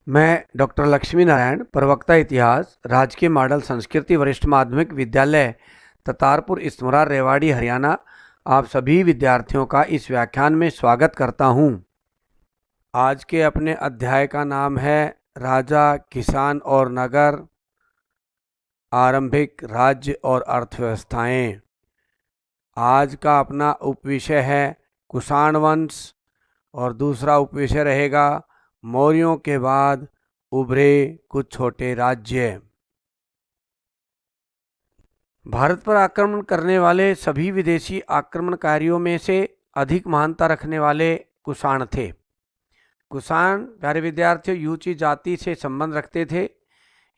मैं डॉक्टर लक्ष्मी नारायण, प्रवक्ता इतिहास, राजकीय मॉडल संस्कृति वरिष्ठ माध्यमिक विद्यालय ततारपुर इसमरा रेवाड़ी हरियाणा, आप सभी विद्यार्थियों का इस व्याख्यान में स्वागत करता हूं। आज के अपने अध्याय का नाम है राजा, किसान और नगर, आरंभिक राज्य और अर्थव्यवस्थाएं। आज का अपना उपविषय है कुषाण वंश और दूसरा उपविषय रहेगा मौर्यों के बाद उभरे कुछ छोटे राज्य। भारत पर आक्रमण करने वाले सभी विदेशी आक्रमणकारियों में से अधिक महानता रखने वाले कुषाण थे। कुषाण, प्यारे विद्यार्थियों, यूची जाति से संबंध रखते थे।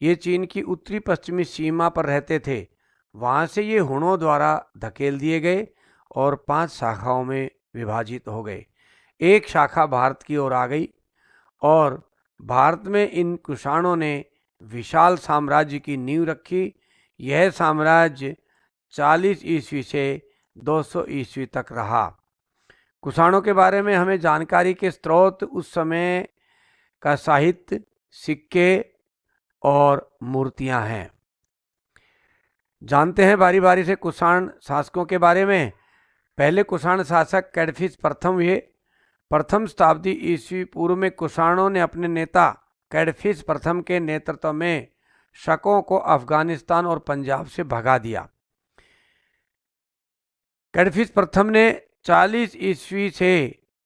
ये चीन की उत्तरी पश्चिमी सीमा पर रहते थे। वहाँ से ये हुणों द्वारा धकेल दिए गए और 5 शाखाओं में विभाजित हो गए। एक शाखा भारत की ओर आ गई और भारत में इन कुषाणों ने विशाल साम्राज्य की नींव रखी। यह साम्राज्य 40 ईस्वी से 200 ईस्वी तक रहा। कुषाणों के बारे में हमें जानकारी के स्रोत उस समय का साहित्य, सिक्के और मूर्तियां हैं। जानते हैं बारी बारी से कुषाण शासकों के बारे में। पहले कुषाण शासक कैडफिस प्रथम हुए। प्रथम शताब्दी ईस्वी पूर्व में कुषाणों ने अपने नेता कैडफिस प्रथम के नेतृत्व में शकों को अफगानिस्तान और पंजाब से भगा दिया। कैडफिस प्रथम ने 40 ईस्वी से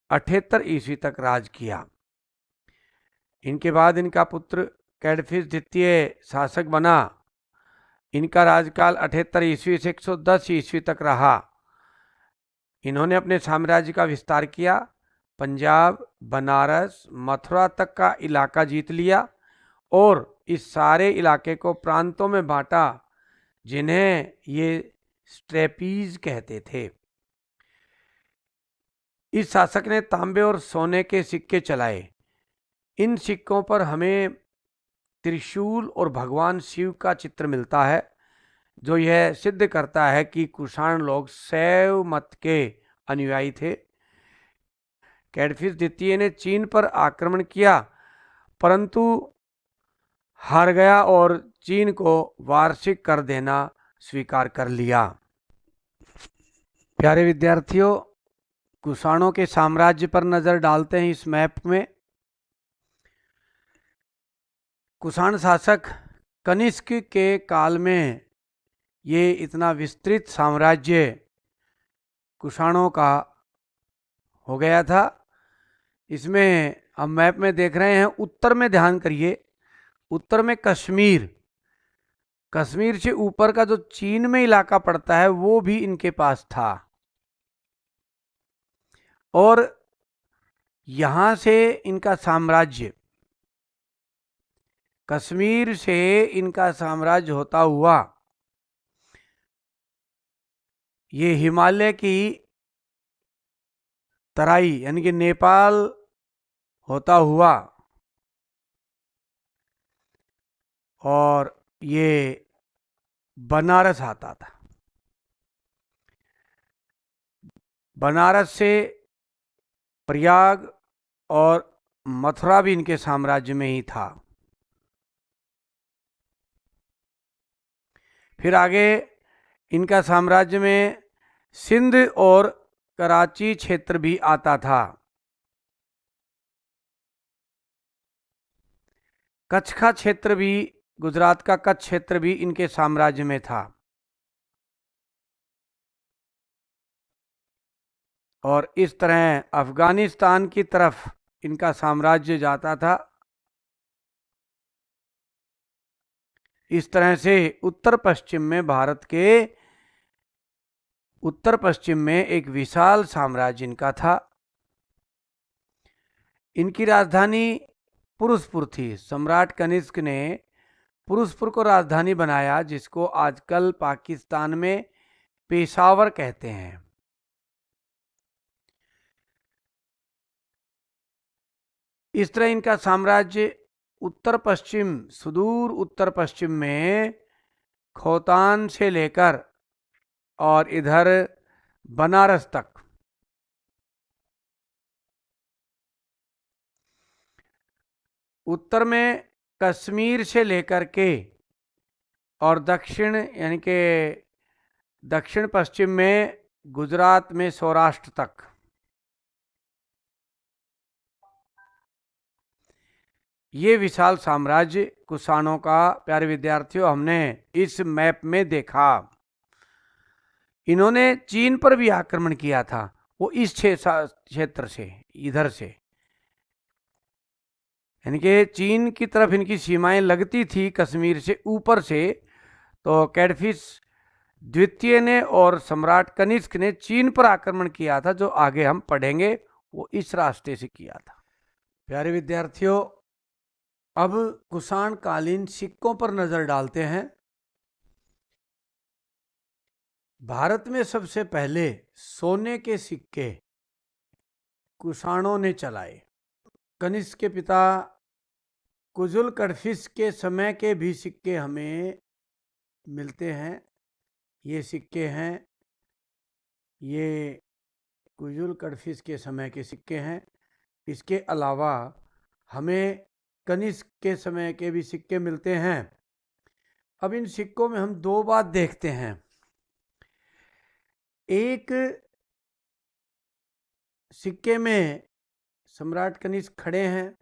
78 ईस्वी तक राज किया। इनके बाद इनका पुत्र कैडफिस द्वितीय शासक बना। इनका राजकाल 78 ईस्वी से 110 ईस्वी तक रहा। इन्होंने अपने साम्राज्य का विस्तार किया। पंजाब, बनारस, मथुरा तक का इलाका जीत लिया और इस सारे इलाके को प्रांतों में बांटा, जिन्हें ये स्ट्रेपीज कहते थे। इस शासक ने तांबे और सोने के सिक्के चलाए। इन सिक्कों पर हमें त्रिशूल और भगवान शिव का चित्र मिलता है, जो यह सिद्ध करता है कि कुषाण लोग शैव मत के अनुयायी थे। कैडफिस द्वितीय ने चीन पर आक्रमण किया, परंतु हार गया और चीन को वार्षिक कर देना स्वीकार कर लिया। प्यारे विद्यार्थियों, कुषाणों के साम्राज्य पर नजर डालते हैं इस मैप में। कुषाण शासक कनिष्क के काल में ये इतना विस्तृत साम्राज्य कुषाणों का हो गया था। इसमें हम मैप में देख रहे हैं, उत्तर में ध्यान करिए, उत्तर में कश्मीर, कश्मीर से ऊपर का जो चीन में इलाका पड़ता है वो भी इनके पास था। और यहां से इनका साम्राज्य, कश्मीर से इनका साम्राज्य होता हुआ ये हिमालय की तराई यानी कि नेपाल होता हुआ और ये बनारस आता था। बनारस से प्रयाग और मथुरा भी इनके साम्राज्य में ही था। फिर आगे इनका साम्राज्य में सिंध और कराची क्षेत्र भी आता था। कच्छ का क्षेत्र भी, गुजरात का कच्छ क्षेत्र भी इनके साम्राज्य में था। और इस तरह अफगानिस्तान की तरफ इनका साम्राज्य जाता था। इस तरह से उत्तर पश्चिम में, भारत के उत्तर पश्चिम में एक विशाल साम्राज्य इनका था। इनकी राजधानी पुरुषपुर थी। सम्राट कनिष्क ने पुरुषपुर को राजधानी बनाया, जिसको आजकल पाकिस्तान में पेशावर कहते हैं। इस तरह इनका साम्राज्य उत्तर पश्चिम, सुदूर उत्तर पश्चिम में खोतान से लेकर और इधर बनारस तक, उत्तर में कश्मीर से लेकर के और दक्षिण यानी कि दक्षिण पश्चिम में गुजरात में सौराष्ट्र तक। ये विशाल साम्राज्य कुषाणों का प्यारे विद्यार्थियों हमने इस मैप में देखा। इन्होंने चीन पर भी आक्रमण किया था, वो इस क्षेत्र से, इधर से, यानी कि चीन की तरफ इनकी सीमाएं लगती थी कश्मीर से ऊपर से। तो कैडफिस द्वितीय ने और सम्राट कनिष्क ने चीन पर आक्रमण किया था, जो आगे हम पढ़ेंगे, वो इस रास्ते से किया था। प्यारे विद्यार्थियों, अब कुषाण कालीन सिक्कों पर नजर डालते हैं। भारत में सबसे पहले सोने के सिक्के कुषाणों ने चलाए। कनिष्क के पिता कुजुल कड़फिस के समय के भी सिक्के हमें मिलते हैं। ये सिक्के हैं, ये कुजुल कड़फिस के समय के सिक्के हैं। इसके अलावा हमें कनिष्क के समय के भी सिक्के मिलते हैं। अब इन सिक्कों में हम दो बात देखते हैं। एक सिक्के में सम्राट कनिष्क खड़े हैं,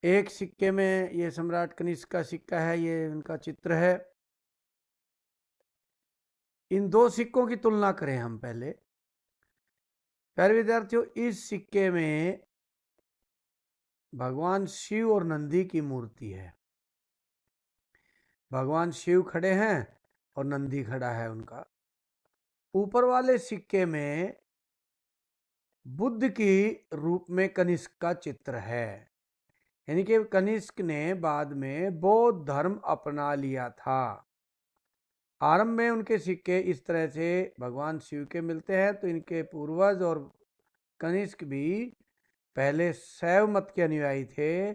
एक सिक्के में ये सम्राट कनिष्क का सिक्का है, ये उनका चित्र है। इन दो सिक्कों की तुलना करें हम पहले। प्यारे विद्यार्थियों, इस सिक्के में भगवान शिव और नंदी की मूर्ति है। भगवान शिव खड़े हैं और नंदी खड़ा है उनका। ऊपर वाले सिक्के में बुद्ध की रूप में कनिष्क का चित्र है, यानी कि कनिष्क ने बाद में बौद्ध धर्म अपना लिया था। आरंभ में उनके सिक्के इस तरह से भगवान शिव के मिलते हैं, तो इनके पूर्वज और कनिष्क भी पहले शैव मत के अनुयायी थे।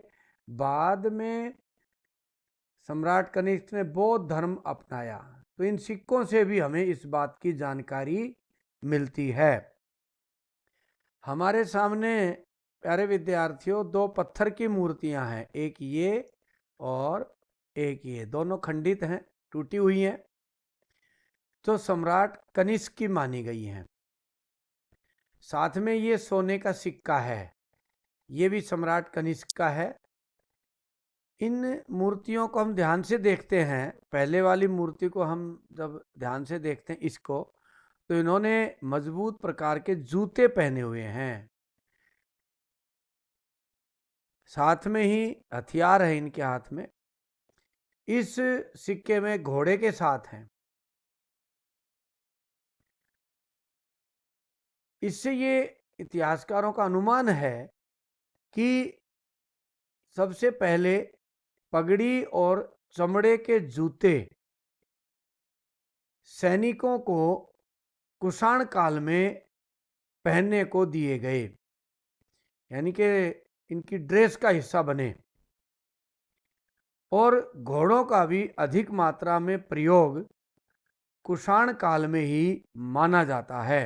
बाद में सम्राट कनिष्क ने बौद्ध धर्म अपनाया। तो इन सिक्कों से भी हमें इस बात की जानकारी मिलती है। हमारे सामने प्यारे विद्यार्थियों दो पत्थर की मूर्तियां हैं, एक ये और एक ये, दोनों खंडित हैं, टूटी हुई हैं, जो सम्राट कनिष्क की मानी गई हैं। साथ में ये सोने का सिक्का है, ये भी सम्राट कनिष्क का है। इन मूर्तियों को हम ध्यान से देखते हैं। पहले वाली मूर्ति को हम जब ध्यान से देखते हैं इसको, तो इन्होंने मजबूत प्रकार के जूते पहने हुए हैं। साथ में ही हथियार है इनके हाथ में। इस सिक्के में घोड़े के साथ हैं। इससे ये इतिहासकारों का अनुमान है कि सबसे पहले पगड़ी और चमड़े के जूते सैनिकों को कुषाण काल में पहनने को दिए गए, यानी कि इनकी ड्रेस का हिस्सा बने। और घोड़ों का भी अधिक मात्रा में प्रयोग कुषाण काल में ही माना जाता है।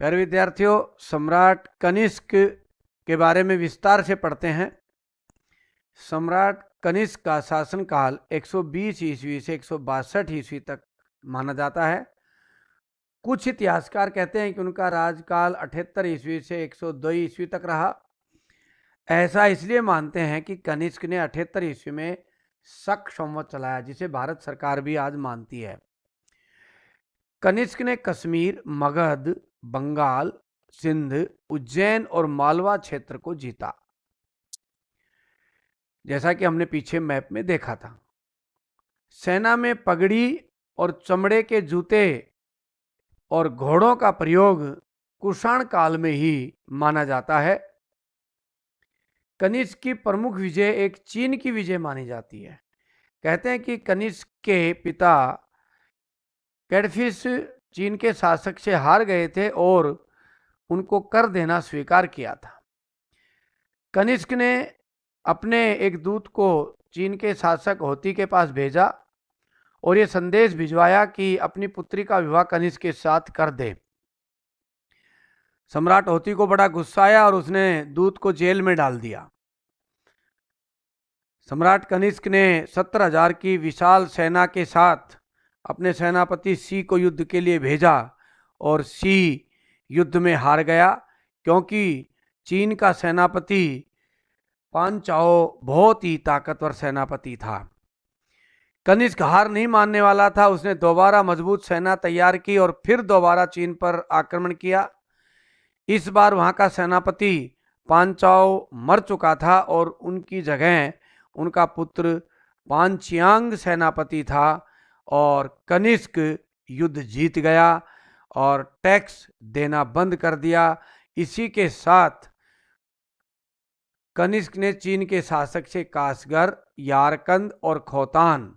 प्यारे विद्यार्थियों, सम्राट कनिष्क के बारे में विस्तार से पढ़ते हैं। सम्राट कनिष्क का शासनकाल 120 ईस्वी से 162 ईस्वी तक माना जाता है। कुछ इतिहासकार कहते हैं कि उनका राजकाल 78 ईस्वी से 102 ईस्वी तक रहा। ऐसा इसलिए मानते हैं कि कनिष्क ने 78 ईस्वी में शक संवत चलाया, जिसे भारत सरकार भी आज मानती है। कनिष्क ने कश्मीर, मगध, बंगाल, सिंध, उज्जैन और मालवा क्षेत्र को जीता, जैसा कि हमने पीछे मैप में देखा था। सेना में पगड़ी और चमड़े के जूते और घोड़ों का प्रयोग कुषाण काल में ही माना जाता है। कनिष्क की प्रमुख विजय एक चीन की विजय मानी जाती है। कहते हैं कि कनिष्क के पिता कैडफिस चीन के शासक से हार गए थे और उनको कर देना स्वीकार किया था। कनिष्क ने अपने एक दूत को चीन के शासक होती के पास भेजा और ये संदेश भिजवाया कि अपनी पुत्री का विवाह कनिष्क के साथ कर दे। सम्राट होती को बड़ा गुस्सा आया और उसने दूत को जेल में डाल दिया। सम्राट कनिष्क ने 70,000 की विशाल सेना के साथ अपने सेनापति सी को युद्ध के लिए भेजा और सी युद्ध में हार गया, क्योंकि चीन का सेनापति पांचाओ बहुत ही ताकतवर सेनापति था। कनिष्क हार नहीं मानने वाला था। उसने दोबारा मजबूत सेना तैयार की और फिर दोबारा चीन पर आक्रमण किया। इस बार वहां का सेनापति पांचाओ मर चुका था और उनकी जगह उनका पुत्र पांचियांग सेनापति था और कनिष्क युद्ध जीत गया और टैक्स देना बंद कर दिया। इसी के साथ कनिष्क ने चीन के शासक से कासगर, यारकंद और खोतान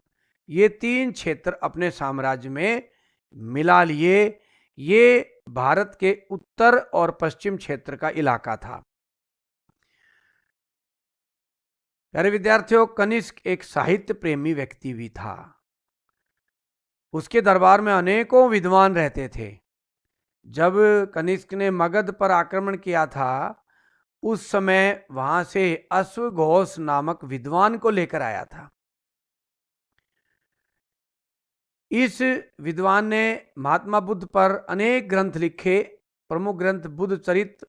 ये 3 क्षेत्र अपने साम्राज्य में मिला लिए। ये भारत के उत्तर और पश्चिम क्षेत्र का इलाका था। प्यारे विद्यार्थियों, कनिष्क एक साहित्य प्रेमी व्यक्ति भी था। उसके दरबार में अनेकों विद्वान रहते थे। जब कनिष्क ने मगध पर आक्रमण किया था, उस समय वहां से अश्वघोष नामक विद्वान को लेकर आया था। इस विद्वान ने महात्मा बुद्ध पर अनेक ग्रंथ लिखे। प्रमुख ग्रंथ बुद्ध चरित्र,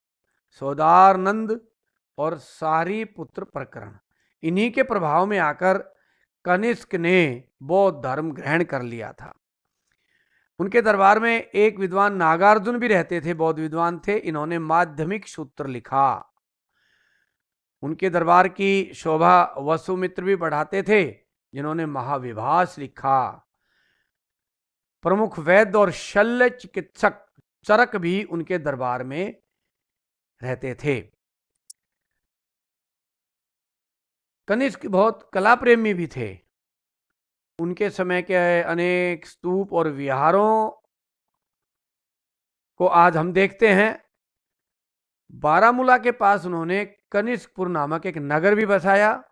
सौदारनंद और सारीपुत्र प्रकरण। इन्हीं के प्रभाव में आकर कनिष्क ने बौद्ध धर्म ग्रहण कर लिया था। उनके दरबार में एक विद्वान नागार्जुन भी रहते थे, बौद्ध विद्वान थे। इन्होंने माध्यमिक सूत्र लिखा। उनके दरबार की शोभा वसुमित्र भी बढ़ाते थे, जिन्होंने महाविभास लिखा। प्रमुख वैद्य और शल्य चिकित्सक चरक भी उनके दरबार में रहते थे। कनिष्क बहुत कला प्रेमी भी थे। उनके समय के अनेक स्तूप और विहारों को आज हम देखते हैं। बारामूला के पास उन्होंने कनिष्कपुर नामक एक नगर भी बसाया।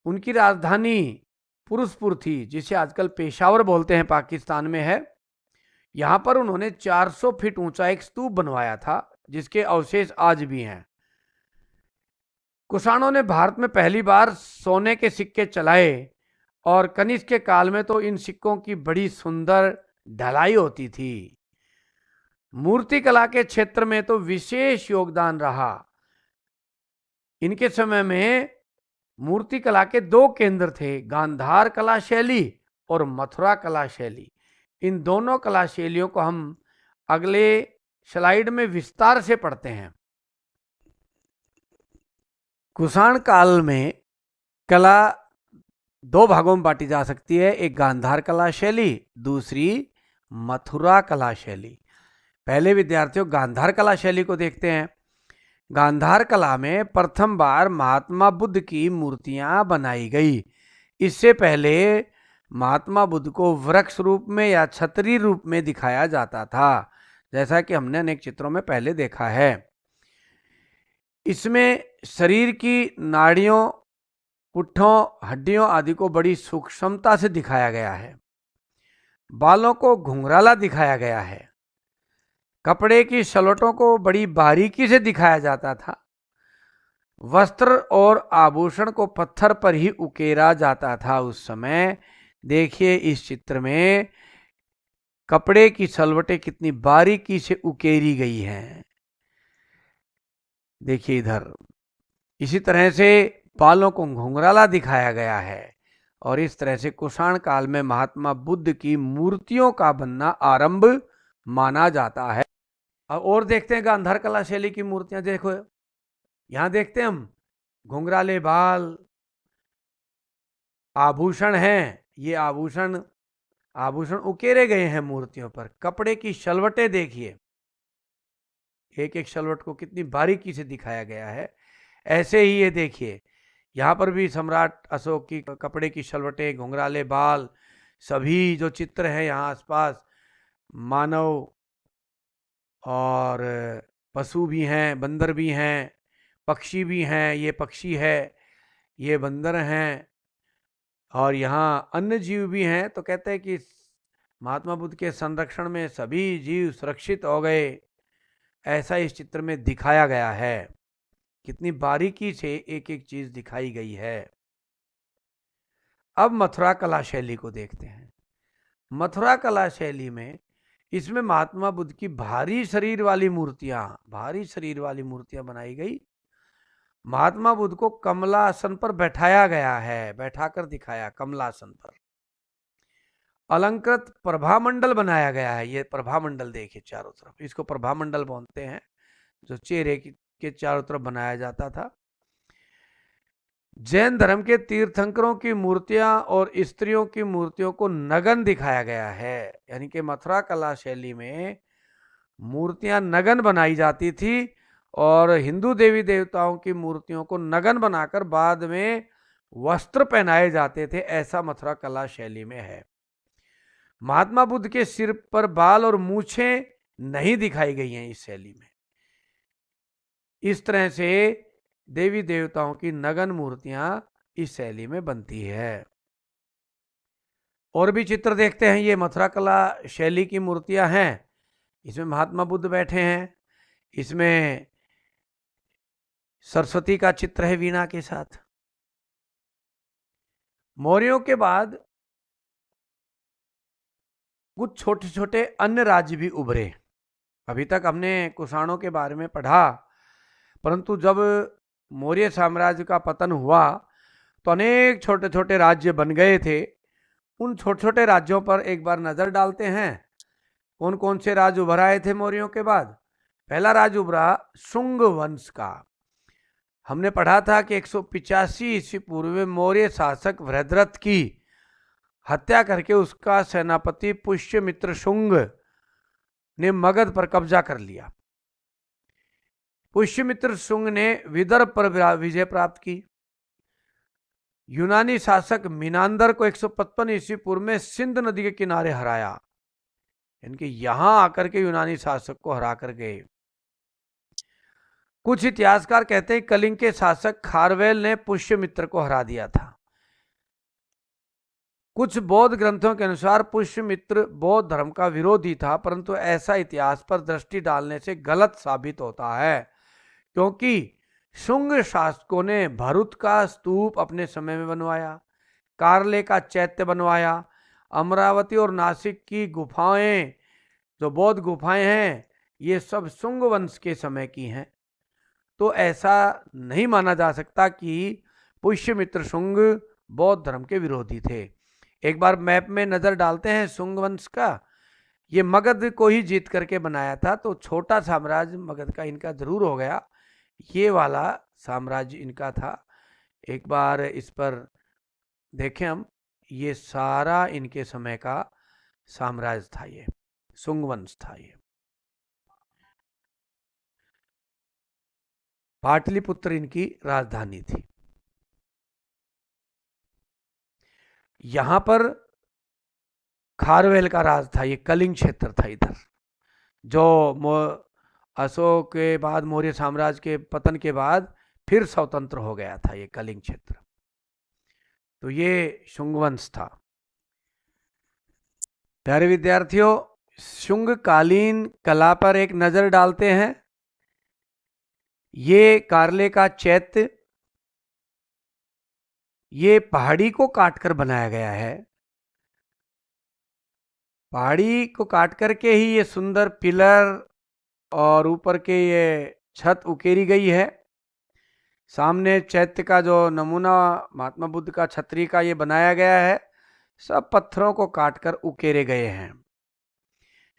उनकी राजधानी पुरुषपुर थी, जिसे आजकल पेशावर बोलते हैं, पाकिस्तान में है। यहां पर उन्होंने 400 फीट ऊंचा एक स्तूप बनवाया था, जिसके अवशेष आज भी हैं। कुषाणों ने भारत में पहली बार सोने के सिक्के चलाए और कनिष्क के काल में तो इन सिक्कों की बड़ी सुंदर ढलाई होती थी। मूर्ति कला के क्षेत्र में तो विशेष योगदान रहा। इनके समय में मूर्ति कला के 2 केंद्र थे, गांधार कला शैली और मथुरा कला शैली। इन दोनों कला शैलियों को हम अगले स्लाइड में विस्तार से पढ़ते हैं। कुषाण काल में कला 2 भागों में बांटी जा सकती है, एक गांधार कला शैली, दूसरी मथुरा कला शैली। पहले विद्यार्थियों गांधार कला शैली को देखते हैं। गांधार कला में प्रथम बार महात्मा बुद्ध की मूर्तियां बनाई गई। इससे पहले महात्मा बुद्ध को वृक्ष रूप में या छतरी रूप में दिखाया जाता था, जैसा कि हमने अनेक चित्रों में पहले देखा है। इसमें शरीर की नाड़ियों, पुट्ठों, हड्डियों आदि को बड़ी सूक्ष्मता से दिखाया गया है। बालों को घुंघराला दिखाया गया है। कपड़े की सलवटों को बड़ी बारीकी से दिखाया जाता था। वस्त्र और आभूषण को पत्थर पर ही उकेरा जाता था उस समय। देखिए इस चित्र में कपड़े की सलवटें कितनी बारीकी से उकेरी गई हैं। देखिए इधर इसी तरह से बालों को घुंघराला दिखाया गया है। और इस तरह से कुषाण काल में महात्मा बुद्ध की मूर्तियों का बनना आरंभ माना जाता है। अब और देखते हैं गांधार कला शैली की मूर्तियां। देखो यहां देखते हैं हम घुंघराले बाल, आभूषण हैं। ये आभूषण उकेरे गए हैं मूर्तियों पर। कपड़े की शलवटें देखिए, एक एक शलवट को कितनी बारीकी से दिखाया गया है। ऐसे ही ये देखिए यहाँ पर भी सम्राट अशोक की कपड़े की शलवटें, घुंघराले बाल, सभी जो चित्र हैं यहाँ आसपास, मानव और पशु भी हैं, बंदर भी हैं, पक्षी भी हैं। ये पक्षी है, ये बंदर हैं, और यहाँ अन्य जीव भी हैं। तो कहते हैं कि महात्मा बुद्ध के संरक्षण में सभी जीव सुरक्षित हो गए। ऐसा इस चित्र में दिखाया गया है। कितनी बारीकी से एक एक चीज दिखाई गई है। अब मथुरा कला शैली को देखते हैं। मथुरा कला शैली में इसमें महात्मा बुद्ध की भारी शरीर वाली मूर्तियां बनाई गई। महात्मा बुद्ध को कमलासन पर बैठाया गया है, बैठाकर दिखाया कमलासन पर। अलंकृत प्रभामंडल बनाया गया है। ये प्रभामंडल देखिए चारों तरफ, इसको प्रभामंडल बोलते हैं, जो चेहरे के चारों तरफ बनाया जाता था। जैन धर्म के तीर्थंकरों की मूर्तियां और स्त्रियों की मूर्तियों को नगन दिखाया गया है। यानी कि मथुरा कला शैली में मूर्तियां नगन बनाई जाती थी और हिंदू देवी देवताओं की मूर्तियों को नगन बनाकर बाद में वस्त्र पहनाए जाते थे। ऐसा मथुरा कला शैली में है। महात्मा बुद्ध के सिर पर बाल और मूछें नहीं दिखाई गई हैं इस शैली में। इस तरह से देवी देवताओं की नगन मूर्तियां इस शैली में बनती है। और भी चित्र देखते हैं। ये मथुरा कला शैली की मूर्तियां हैं। इसमें महात्मा बुद्ध बैठे हैं, इसमें सरस्वती का चित्र है वीणा के साथ। मौर्यों के बाद कुछ छोटे छोटे अन्य राज्य भी उभरे। अभी तक हमने कुषाणों के बारे में पढ़ा, परंतु जब मौर्य साम्राज्य का पतन हुआ तो अनेक छोटे छोटे राज्य बन गए थे। उन छोटे छोटे राज्यों पर एक बार नजर डालते हैं। कौन कौन से राज्य उभर आए थे मौर्यों के बाद? पहला राज्य उभरा शुंग वंश का। हमने पढ़ा था कि 185 ईस्वी पूर्व में मौर्य शासक वृहद्रथ की हत्या करके उसका सेनापति पुष्यमित्र शुंग ने मगध पर कब्जा कर लिया। पुष्यमित्र शुंग ने विदर्भ पर विजय प्राप्त की। यूनानी शासक मिनांदर को 155 ईस्वी पूर्व में सिंध नदी के किनारे हराया। इनके यहां आकर के यूनानी शासक को हरा कर गए। कुछ इतिहासकार कहते हैं कलिंग के शासक खारवेल ने पुष्यमित्र को हरा दिया था। कुछ बौद्ध ग्रंथों के अनुसार पुष्यमित्र बौद्ध धर्म का विरोधी था, परंतु ऐसा इतिहास पर दृष्टि डालने से गलत साबित होता है, क्योंकि शुंग शासकों ने भरुच का स्तूप अपने समय में बनवाया, कारले का चैत्य बनवाया, अमरावती और नासिक की गुफाएं, जो बौद्ध गुफाएं हैं, ये सब शुंग वंश के समय की हैं। तो ऐसा नहीं माना जा सकता कि पुष्यमित्र शुंग बौद्ध धर्म के विरोधी थे। एक बार मैप में नजर डालते हैं शुंग वंश का। ये मगध को ही जीत करके बनाया था, तो छोटा साम्राज्य मगध का इनका जरूर हो गया। ये वाला साम्राज्य इनका था। एक बार इस पर देखें हम, ये सारा इनके समय का साम्राज्य था, ये शुंग वंश था। ये पाटलिपुत्र इनकी राजधानी थी। यहां पर खारवेल का राज था। ये कलिंग क्षेत्र था इधर, जो अशोक के बाद, मौर्य साम्राज्य के पतन के बाद फिर स्वतंत्र हो गया था, ये कलिंग क्षेत्र। तो ये शुंगवंश था। प्यारे विद्यार्थियों, शुंगकालीन कला पर एक नजर डालते हैं। ये कारले का चैत्य, ये पहाड़ी को काटकर बनाया गया है। पहाड़ी को काट करके ही ये सुंदर पिलर और ऊपर के ये छत उकेरी गई है। सामने चैत्य का जो नमूना महात्मा बुद्ध का छतरी का ये बनाया गया है, सब पत्थरों को काटकर उकेरे गए हैं।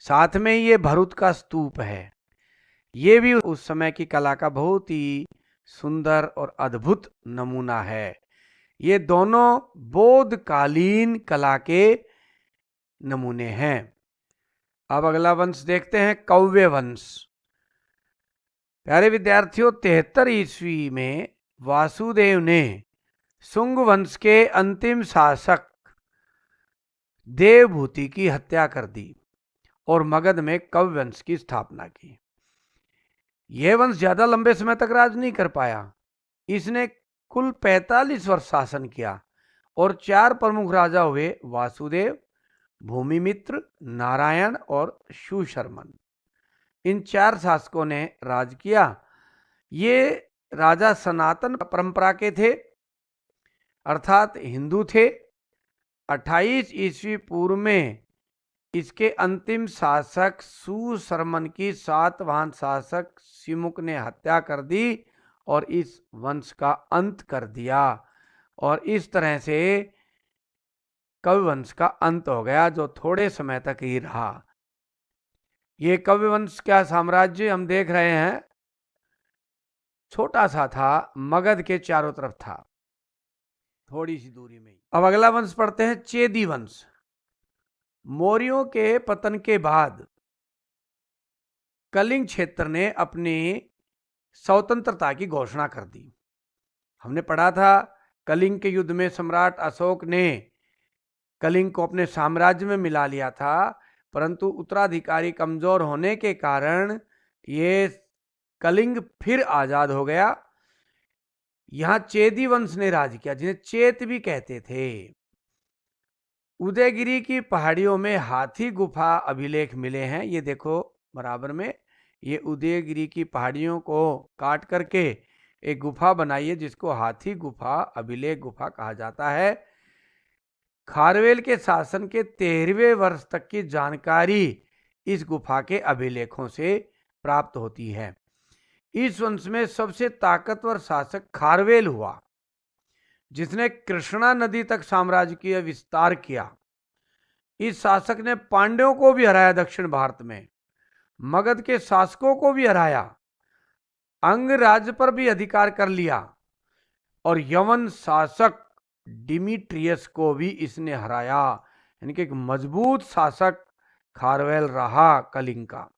साथ में ये भरुच का स्तूप है। ये भी उस समय की कला का बहुत ही सुंदर और अद्भुत नमूना है। ये दोनों बौद्ध कालीन कला के नमूने हैं। अब अगला वंश देखते हैं, कौव्य वंश। प्यारे विद्यार्थियों, 73 ईस्वी में वासुदेव ने शुंग वंश के अंतिम शासक देवभूति की हत्या कर दी और मगध में कौव्य वंश की स्थापना की। यह वंश ज्यादा लंबे समय तक राज नहीं कर पाया। इसने कुल 45 वर्ष शासन किया और 4 प्रमुख राजा हुए, वासुदेव, भूमिमित्र, नारायण और सुशर्मन। इन 4 शासकों ने राज किया। ये राजा सनातन परंपरा के थे, अर्थात हिंदू थे। 28 ईस्वी पूर्व में इसके अंतिम शासक सुशर्मन की सातवाहन शासक सिमुक ने हत्या कर दी और इस वंश का अंत कर दिया, और इस तरह से कव्य वंश का अंत हो गया, जो थोड़े समय तक ही रहा। ये कव्य वंश का साम्राज्य हम देख रहे हैं, छोटा सा था, मगध के चारों तरफ था, थोड़ी सी दूरी में। अब अगला वंश पढ़ते हैं, चेदी वंश। मौर्यों के पतन के बाद कलिंग क्षेत्र ने अपनी स्वतंत्रता की घोषणा कर दी। हमने पढ़ा था कलिंग के युद्ध में सम्राट अशोक ने कलिंग को अपने साम्राज्य में मिला लिया था, परंतु उत्तराधिकारी कमजोर होने के कारण ये कलिंग फिर आजाद हो गया। यहां चेदी वंश ने राज किया, जिन्हें चेत भी कहते थे। उदयगिरी की पहाड़ियों में हाथी गुफा अभिलेख मिले हैं, ये देखो बराबर में। ये उदयगिरी की पहाड़ियों को काट करके एक गुफा बनाई है, जिसको हाथी गुफा अभिलेख गुफा कहा जाता है। खारवेल के शासन के 13वें वर्ष तक की जानकारी इस गुफा के अभिलेखों से प्राप्त होती है। इस वंश में सबसे ताकतवर शासक खारवेल हुआ, जिसने कृष्णा नदी तक साम्राज्य की विस्तार किया। इस शासक ने पांड्यों को भी हराया, दक्षिण भारत में मगध के शासकों को भी हराया, अंग राज्य पर भी अधिकार कर लिया, और यवन शासक डिमिट्रियस को भी इसने हराया। यानी कि एक मजबूत शासक खारवेल रहा कलिंग का।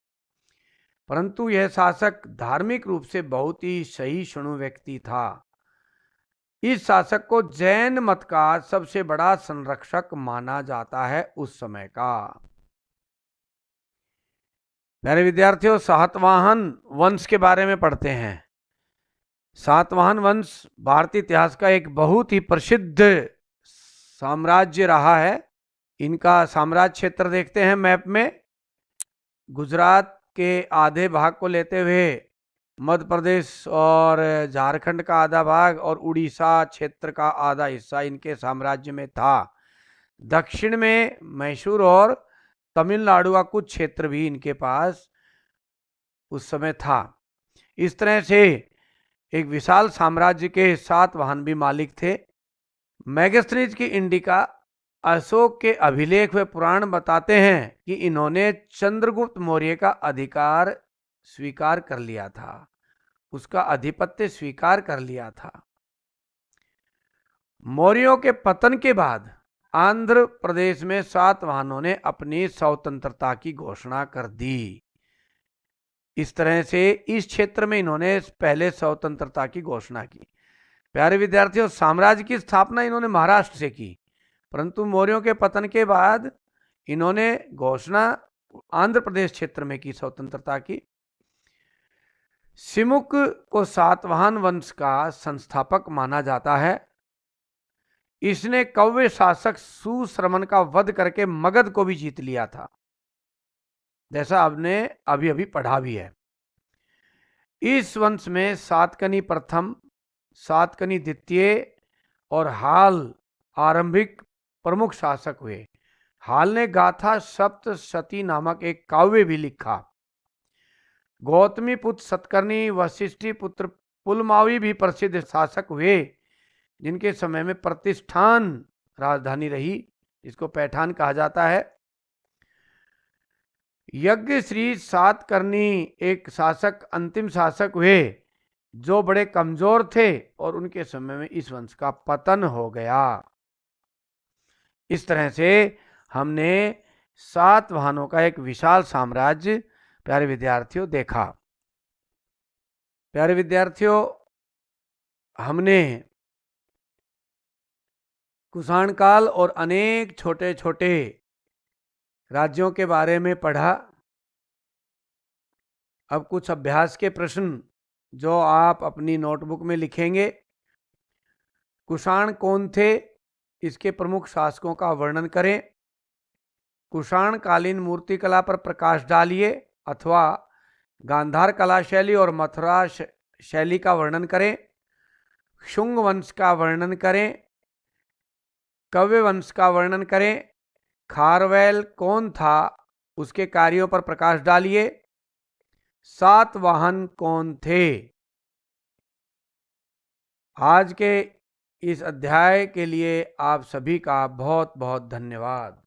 परंतु यह शासक धार्मिक रूप से बहुत ही सहिष्णु व्यक्ति था। इस शासक को जैन मत का सबसे बड़ा संरक्षक माना जाता है उस समय का। मेरे विद्यार्थियों, सातवाहन वंश के बारे में पढ़ते हैं। सातवाहन वंश भारतीय इतिहास का एक बहुत ही प्रसिद्ध साम्राज्य रहा है। इनका साम्राज्य क्षेत्र देखते हैं मैप में। गुजरात के आधे भाग को लेते हुए मध्य प्रदेश और झारखंड का आधा भाग और उड़ीसा क्षेत्र का आधा हिस्सा इनके साम्राज्य में था। दक्षिण में मैसूर और तमिलनाडु का कुछ क्षेत्र भी इनके पास उस समय था। इस तरह से एक विशाल साम्राज्य के 7 वाहन भी मालिक थे। मैगस्थनीज की इंडिका अशोक के अभिलेख व पुराण बताते हैं कि इन्होंने चंद्रगुप्त मौर्य का अधिकार स्वीकार कर लिया था, उसका आधिपत्य स्वीकार कर लिया था। मौर्यों के पतन के बाद आंध्र प्रदेश में 7 वाहनों ने अपनी स्वतंत्रता की घोषणा कर दी। इस तरह से इस क्षेत्र में इन्होंने पहले स्वतंत्रता की घोषणा की। प्यारे विद्यार्थियों, साम्राज्य की स्थापना इन्होंने महाराष्ट्र से की, परंतु मौर्यों के पतन के बाद इन्होंने घोषणा आंध्र प्रदेश क्षेत्र में की स्वतंत्रता की। सिमुक को सातवाहन वंश का संस्थापक माना जाता है। इसने कव्य शासक सुश्रमण का वध करके मगध को भी जीत लिया था, जैसा आपने अभी अभी पढ़ा भी है। इस वंश में सातकनी प्रथम, सातकनी द्वितीय और हाल आरंभिक प्रमुख शासक हुए। हाल ने गाथा सप्तशती नामक एक काव्य भी लिखा। गौतमी पुत्र सतकर्णी, वशिष्ठी पुत्र पुलमावी भी प्रसिद्ध शासक हुए, जिनके समय में प्रतिष्ठान राजधानी रही, इसको पैठान कहा जाता है। यज्ञ श्री सातकर्णी एक शासक, अंतिम शासक हुए, जो बड़े कमजोर थे, और उनके समय में इस वंश का पतन हो गया। इस तरह से हमने 7 वाहनों का एक विशाल साम्राज्य प्यारे विद्यार्थियों देखा। प्यारे विद्यार्थियों, हमने कुषाण काल और अनेक छोटे छोटे राज्यों के बारे में पढ़ा। अब कुछ अभ्यास के प्रश्न जो आप अपनी नोटबुक में लिखेंगे। कुषाण कौन थे, इसके प्रमुख शासकों का वर्णन करें। कुषाण कालीन मूर्तिकला पर प्रकाश डालिए, अथवा गांधार कला शैली और मथुरा शैली का वर्णन करें, शुंग वंश का वर्णन करें, कव्य वंश का वर्णन करें, खारवेल कौन था उसके कार्यों पर प्रकाश डालिए, सातवाहन कौन थे। आज के इस अध्याय के लिए आप सभी का बहुत बहुत धन्यवाद।